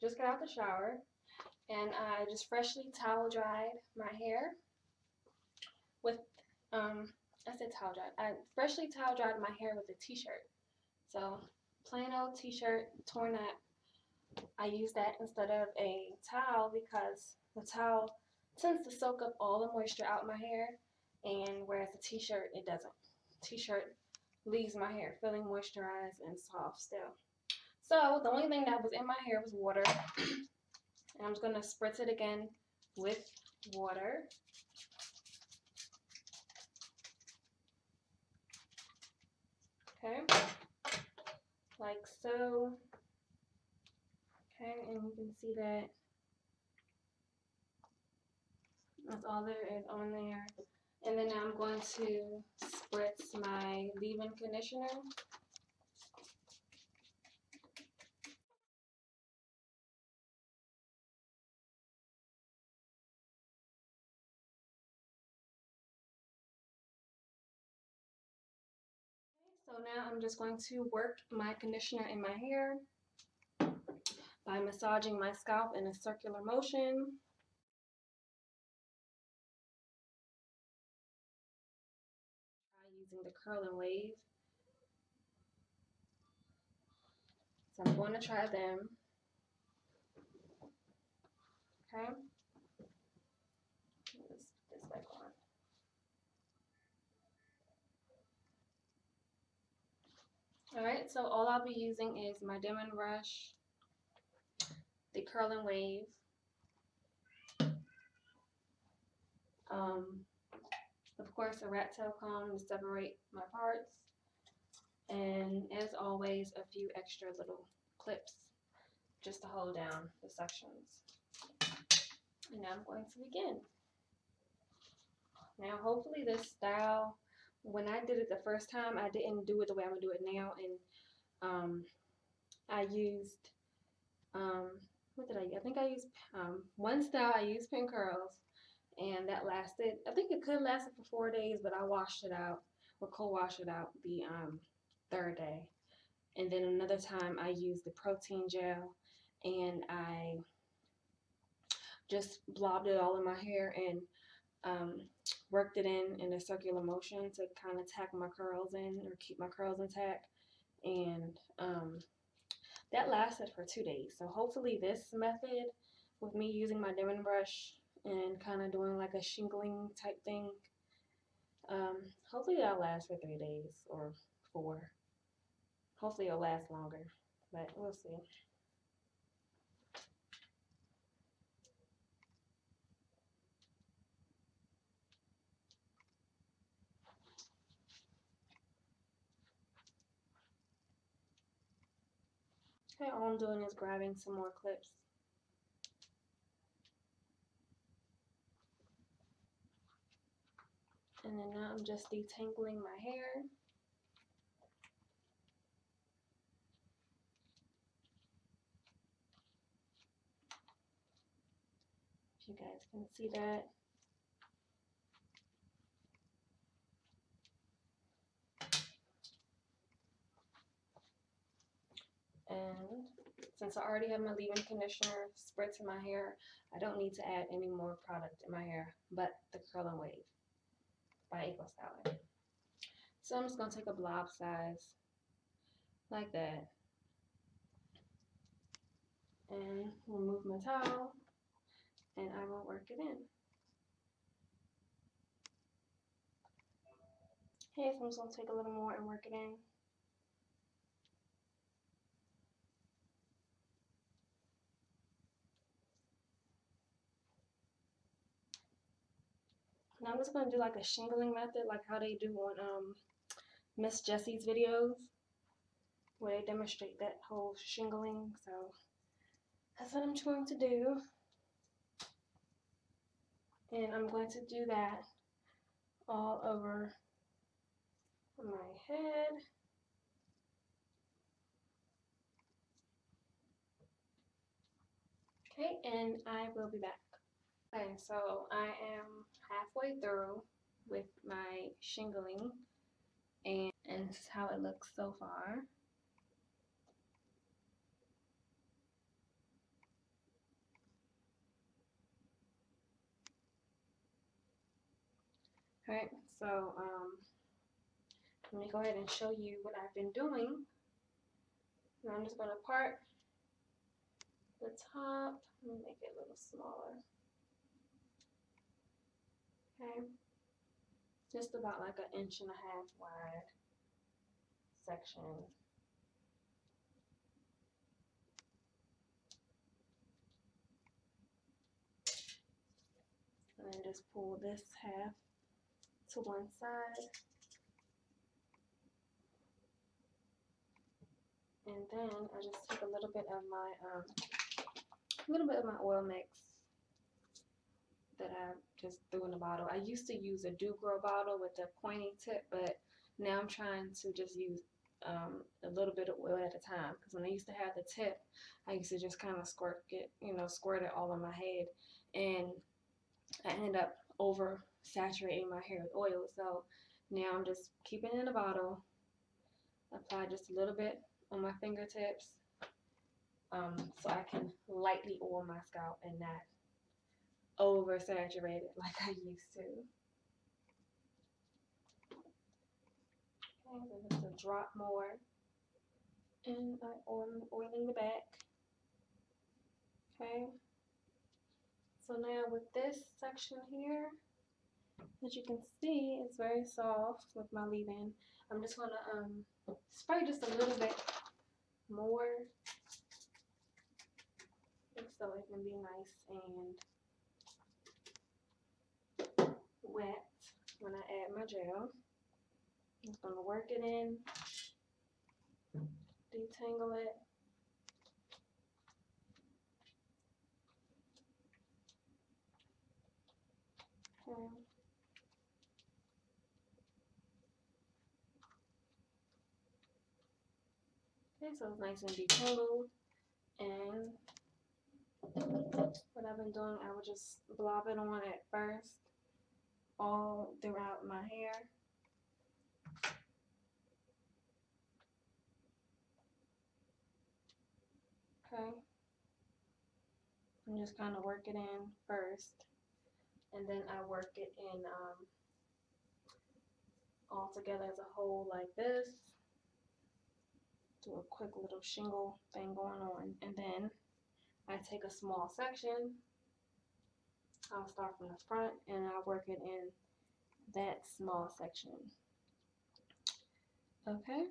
just got out the shower and I just freshly towel dried my hair with, I said towel dried. I freshly towel dried my hair with a t-shirt. So, plain old t-shirt, torn up. I use that instead of a towel because the towel tends to soak up all the moisture out my hair, and whereas the t-shirt, it doesn't. T-shirt leaves my hair feeling moisturized and soft still. So the only thing that was in my hair was water, and I'm just going to spritz it again with water. Okay, like so. Okay, and you can see that that's all there is on there. And then I'm going to spritz my leave-in conditioner. So now I'm just going to work my conditioner in my hair by massaging my scalp in a circular motion. Try using the curl and wave. So I'm going to try them. Okay. Let's put this back on. Alright, so all I'll be using is my diamond brush, the curl and wave, of course a rat tail comb to separate my parts, and as always a few extra little clips just to hold down the sections. And now I'm going to begin. Now hopefully this style, when I did it the first time, I didn't do it the way I'm going to do it now, and I used, what did I use? I think I used, one style I used pin curls, and that lasted, I think it could last for 4 days, but I washed it out, or co-washed it out the third day. And then another time I used the protein gel, and I just blobbed it all in my hair and worked it in a circular motion to kind of tack my curls in or keep my curls intact. And that lasted for 2 days. So hopefully this method with me using my diamond brush and kind of doing like a shingling type thing, hopefully that'll last for 3 days or 4. Hopefully it'll last longer, but we'll see. Okay, all I'm doing is grabbing some more clips. And then now I'm just detangling my hair. If you guys can see that. And since I already have my leave-in conditioner spritz in my hair, I don't need to add any more product in my hair but the curl and wave by Eco Styling. So I'm just going to take a blob size like that and remove my towel, and I will work it in. Okay, so I'm just going to take a little more and work it in. Now I'm just going to do like a shingling method, like how they do on Miss Jessie's videos, where they demonstrate that whole shingling. So that's what I'm going to do. And I'm going to do that all over my head. Okay, and I will be back. Okay, so I am halfway through with my shingling, and this is how it looks so far. Alright, so let me go ahead and show you what I've been doing. Now I'm just going to part the top. Let me make it a little smaller. Okay, just about like 1.5 inches wide section. And then just pull this half to one side. And then I just take a little bit of my oil mix that I just threw in the bottle. I used to use a Do-Grow bottle with a pointy tip, but now I'm trying to just use a little bit of oil at a time. Because when I used to have the tip, I used to just kind of squirt it all on my head, and I ended up over saturating my hair with oil. So now I'm just keeping it in a bottle, apply just a little bit on my fingertips, so I can lightly oil my scalp and not oversaturate it like I used to. Okay, so just a drop more, and I'm oiling the back. Okay, so now with this section here, as you can see, it's very soft with my leave-in. I'm just gonna spray just a little bit more, so it can be nice and wet when I add my gel. I'm just gonna work it in, detangle it. Okay. Okay, so it's nice and detangled, and what I've been doing, I would just blob it on at first, all throughout my hair. Okay, and just kind of work it in first, and then I work it in all together as a whole like this. Do a quick little shingle thing going on, and then I take a small section. I'll start from the front and I work it in that small section. Okay,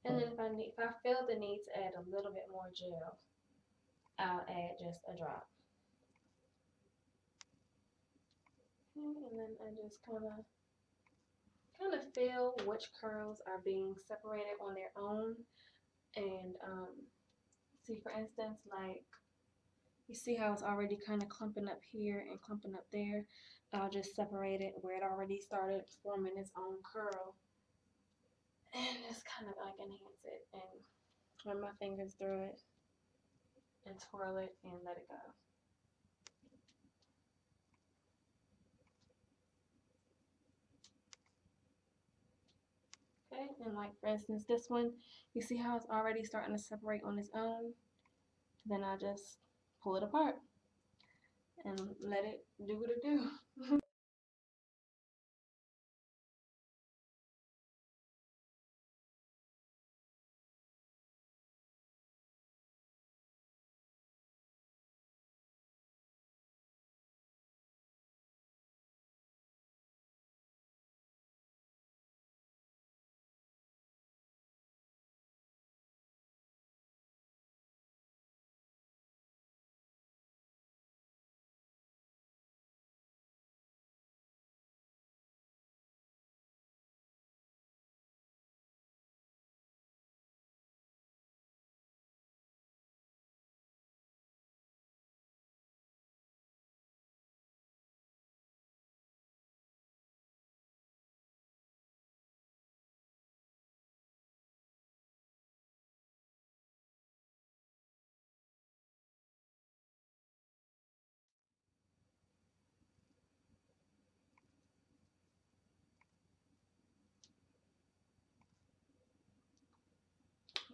and then if I feel the need to add a little bit more gel, I'll add just a drop. Okay, and then I just kind of feel which curls are being separated on their own, and see, for instance, like you see how it's already kind of clumping up here and clumping up there. I'll just separate it where it already started forming its own curl, and just kind of like enhance it and run my fingers through it and twirl it and let it go. Okay, and like for instance this one, you see how it's already starting to separate on its own? Then I just pull it apart and let it do what it do.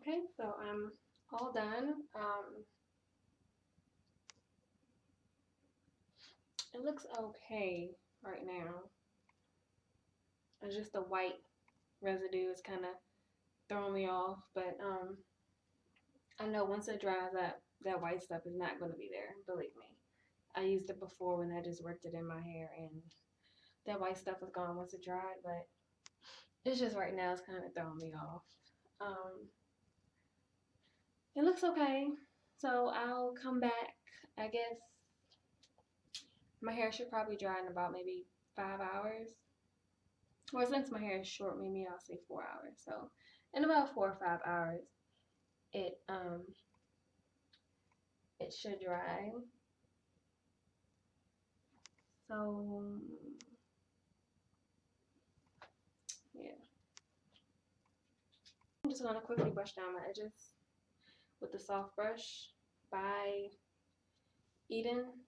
Okay, so I'm all done. It looks okay, right now. It's just the white residue is kind of throwing me off, but I know once it dries up, that white stuff is not going to be there. Believe me. I used it before when I just worked it in my hair, and that white stuff was gone once it dried, but it's just right now it's kind of throwing me off. It looks okay, so I'll come back. I guess my hair should probably dry in about maybe 5 hours. Or since my hair is short, maybe I'll say 4 hours. So in about 4 or 5 hours, it um it should dry. So yeah, I'm just gonna quickly brush down my edges with the soft brush by Eden.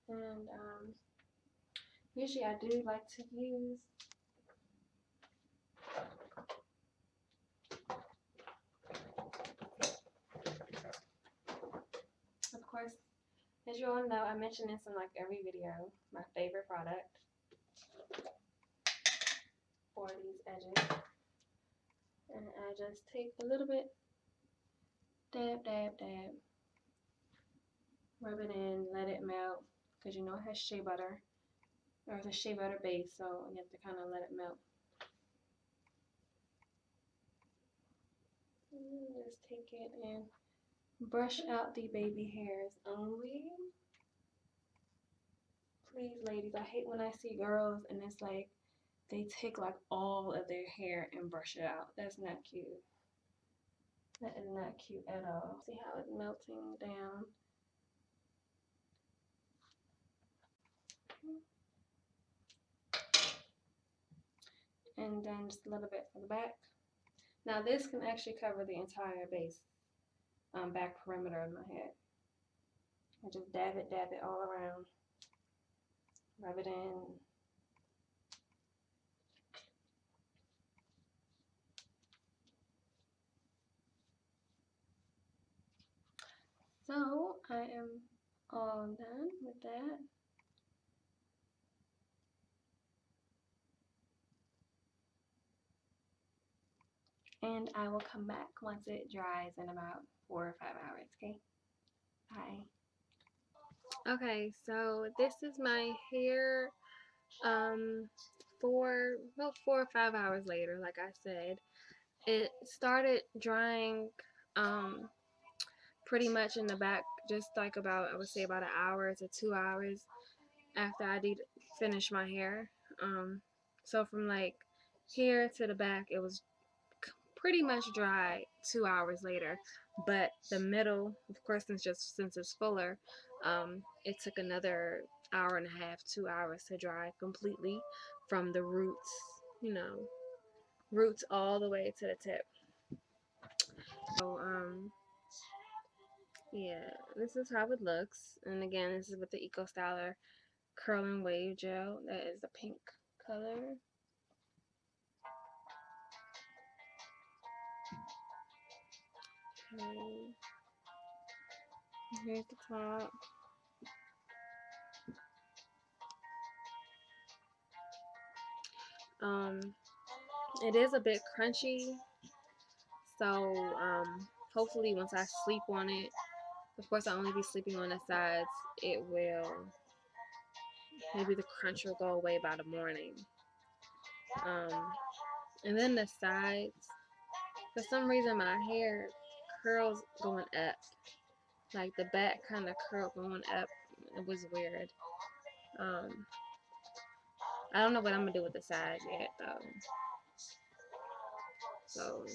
And usually I do like to use of course, as you all know, I mention this in like every video, my favorite product for these edges. And I just take a little bit, dab, dab, dab, rub it in, let it melt, because you know it has shea butter, or it's a shea butter base, so you have to kind of let it melt. And just take it and brush out the baby hairs only. Please, ladies, I hate when I see girls and it's like they take like all of their hair and brush it out. That's not cute. That is not cute at all. See how it's melting down. And then just a little bit for the back. Now this can actually cover the entire base, back perimeter of my head. And just dab it all around. Rub it in. So I am all done with that. And I will come back once it dries in about 4 or 5 hours, okay? Bye. Okay, so this is my hair about 4 or 5 hours later, like I said. It started drying pretty much in the back, just like about, I would say about an hour to 2 hours after I did finish my hair. So from like here to the back, it was pretty much dry 2 hours later. But the middle, of course, since it's fuller, it took another hour and a half, 2 hours to dry completely from the roots, you know, roots all the way to the tip. So yeah, this is how it looks. And again, this is with the Eco Styler Curl and Wave Gel. That is the pink color. Okay. Here's the top. It is a bit crunchy, so hopefully once I sleep on it, of course I'll only be sleeping on the sides, it will, maybe the crunch will go away by the morning. And then the sides, for some reason my hair curls going up, like the back kind of curl going up. It was weird. I don't know what I'm gonna do with the sides yet though. So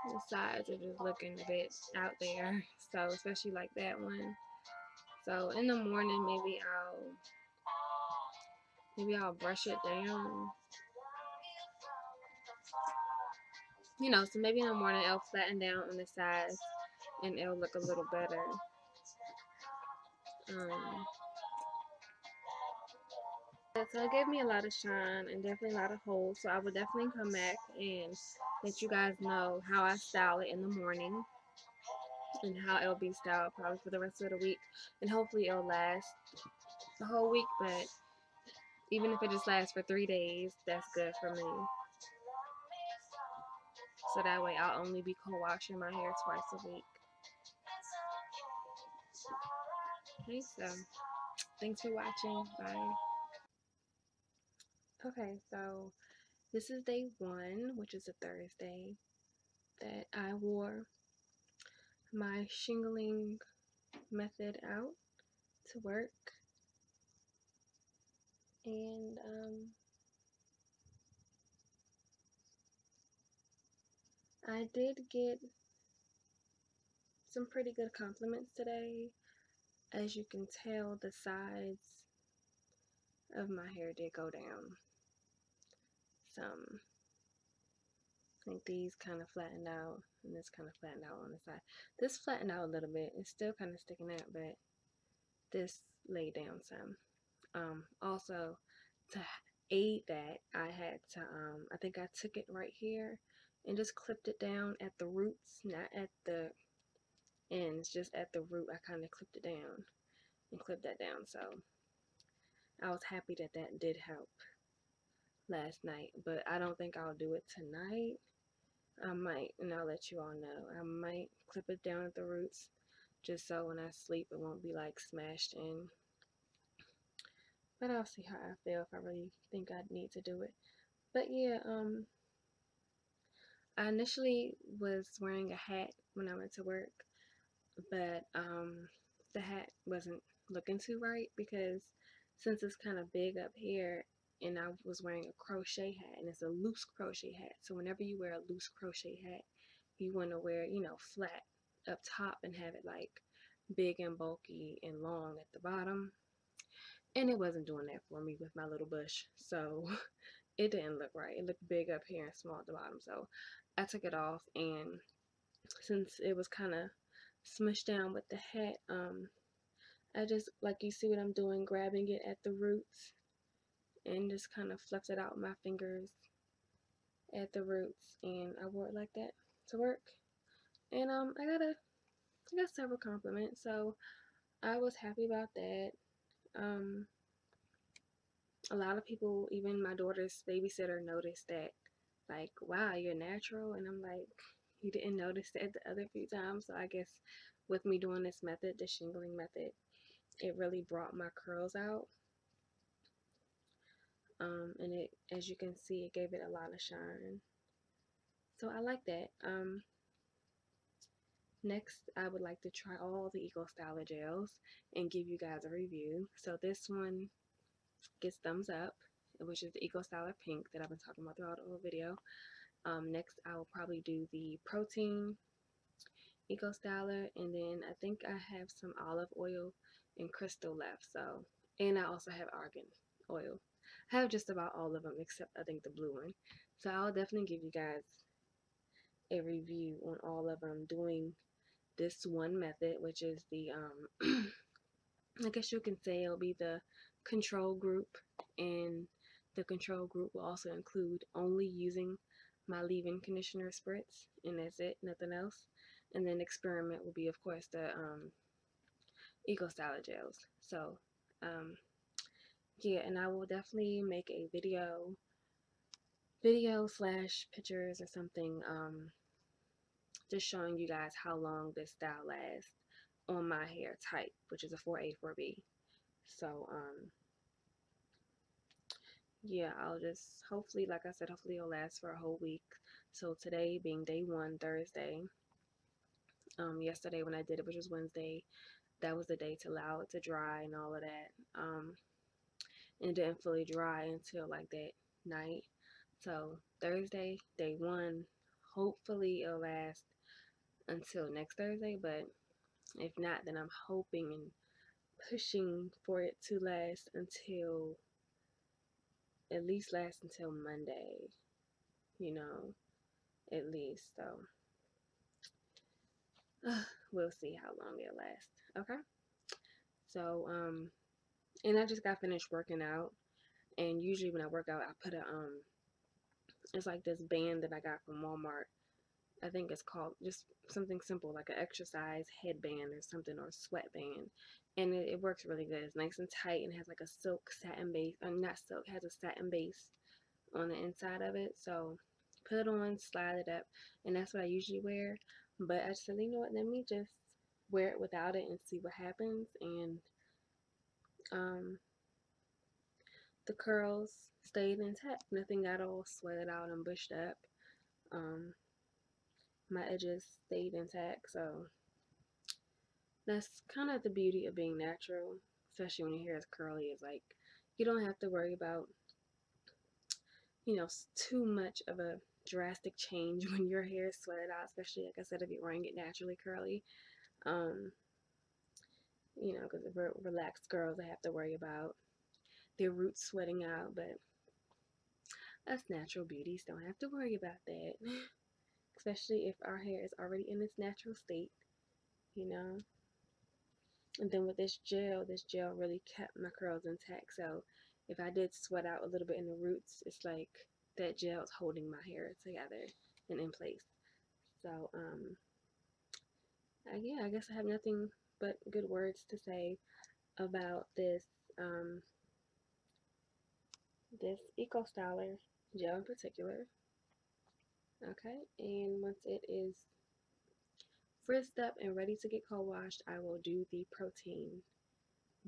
the sides are just looking a bit out there. So especially like that one. So in the morning maybe I'll brush it down. You know, so maybe in the morning it'll flatten down on the sides and it'll look a little better. So it gave me a lot of shine and definitely a lot of hold. So I would definitely come back and let you guys know how I style it in the morning. and how it'll be styled probably for the rest of the week, and hopefully it'll last the whole week. But even if it just lasts for 3 days, that's good for me. So that way I'll only be co-washing my hair twice a week. Okay, so thanks for watching. Bye. Okay, so this is day 1, which is a Thursday, that I wore my shingling method out to work. And I did get some pretty good compliments today. As you can tell, the sides of my hair did go down some. I think these kind of flattened out, and this kind of flattened out on the side. This flattened out a little bit. It's still kind of sticking out, but this laid down some. Also, to aid that, I had to, I think I took it right here and just clipped it down at the roots, not at the ends, just at the root. I kind of clipped it down and clipped that down. So I was happy that that did help last night, but I don't think I'll do it tonight. I might, and I'll let you all know. I might clip it down at the roots just so when I sleep it won't be like smashed in. But I'll see how I feel, if I really think I need to do it. But yeah, I initially was wearing a hat when I went to work, but the hat wasn't looking too right because since it's kind of big up here, and I was wearing a crochet hat, and it's a loose crochet hat. So whenever you wear a loose crochet hat, you want to wear, you know, flat up top and have it like big and bulky and long at the bottom. And it wasn't doing that for me with my little bush. So it didn't look right. It looked big up here and small at the bottom. So I took it off, and since it was kind of smushed down with the hat, I just, like you see what I'm doing, grabbing it at the roots and just kind of fluffed it out with my fingers at the roots, and I wore it like that to work. And I got several compliments, so I was happy about that. Um, a lot of people, even my daughter's babysitter, noticed that, like, wow, you're natural. And I'm like, you didn't notice that the other few times. So I guess with me doing this method, the shingling method, it really brought my curls out. And it, as you can see, it gave it a lot of shine. So I like that. Next, I would like to try all the Eco Styler gels and give you guys a review. So this one gets thumbs up, which is the Eco Styler Pink that I've been talking about throughout the whole video. Next, I will probably do the Protein Eco Styler, and then I think I have some olive oil and crystal left. So, and I also have argan oil. I have just about all of them except I think the blue one. So I'll definitely give you guys a review on all of them doing this one method, which is the I guess you can say it'll be the control group, and the control group will also include only using my leave-in conditioner spritz, and that's it, nothing else. And then experiment will be, of course, the Eco Styler gels. So yeah, and I will definitely make a video slash pictures or something, just showing you guys how long this style lasts on my hair type, which is a 4A 4B. So yeah, I'll just, hopefully, like I said, hopefully it'll last for a whole week. So today being day 1, Thursday, yesterday when I did it, which was Wednesday, that was the day to allow it to dry and all of that. And it didn't fully dry until like that night. So Thursday, day 1, hopefully it'll last until next Thursday, but if not, then I'm hoping and pushing for it to last until, at least last until Monday, you know, at least. So we'll see how long it'll last. Okay. So and I just got finished working out, and usually when I work out, I put a it's like this band that I got from Walmart. I think it's called just something simple like an exercise headband or something, or sweatband, and it works really good. It's nice and tight and has like a silk satin base. Not silk, has a satin base on the inside of it. So put it on, slide it up, and that's what I usually wear. But I just said, you know what? Let me just wear it without it and see what happens. And um, the curls stayed intact. Nothing got all sweated out and bushed up. Um, my edges stayed intact. So that's kind of the beauty of being natural, especially when your hair is curly. Is like you don't have to worry about, too much of a drastic change when your hair is sweated out, especially like I said, if you're wearing it naturally curly. Um, because relaxed girls, they have to worry about their roots sweating out, but us natural beauties don't have to worry about that. Especially if our hair is already in its natural state, you know. And then with this gel really kept my curls intact. So if I did sweat out a little bit in the roots, it's like that gel is holding my hair together and in place. So yeah, I guess I have nothing but good words to say about um, this Eco Styler gel in particular. Okay, and once it is frizzed up and ready to get cold washed, I will do the protein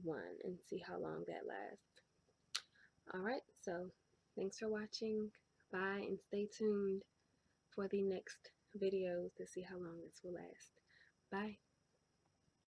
one and see how long that lasts. Alright, so thanks for watching. Bye, and stay tuned for the next videos to see how long this will last. Bye.